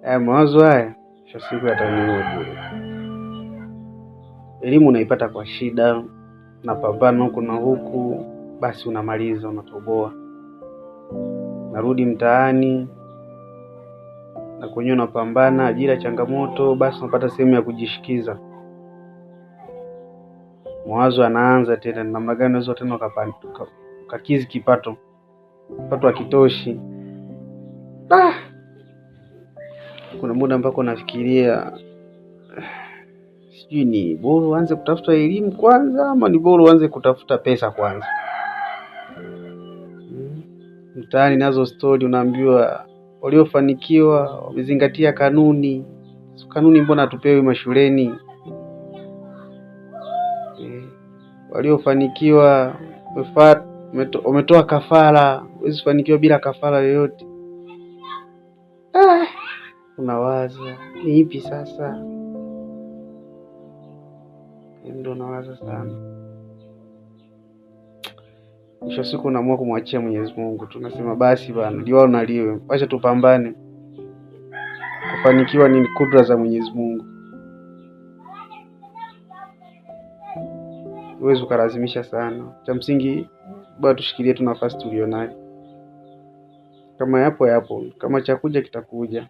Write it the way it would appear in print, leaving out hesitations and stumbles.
Mawazo haya kwa siku yataniua bure. Elimu unaipata kwa shida, napambana huku na huku, basi unamaliza, unatoboa. Narudi mtaani, na kwenye unapambana, ajira changamoto, basi unapata sehemu ya kujishikiza. Mawazo yanaanza tena, namna gani unaweza tena ukakizi kipato hakitoshi. Kuna muda ambako nafikiria sijui ni bora uanze kutafuta elimu kwanza ama ni bora uanze kutafuta pesa kwanza. Mtaani nazo story unaambiwa waliofanikiwa wamezingatia kanuni. Kanuni mbona hatupewi mashuleni? Waliofanikiwa umetoa kafara, huwezi fanikiwa bila kafara yoyote. Unawaza ni ipi sasa? Ndio nawaza sana. Mwisho siku unaamua kumwachia Mwenyezi Mungu. Tunasema basi bana, liwalo na liwe. Acha tupambane. Kufanikiwa ni kudra za Mwenyezi Mungu. Huwezi ukalazimisha sana. Cha msingi bado tushikilie tu nafasi tulionayo. Kama yapo, kama chakuja kitakuja.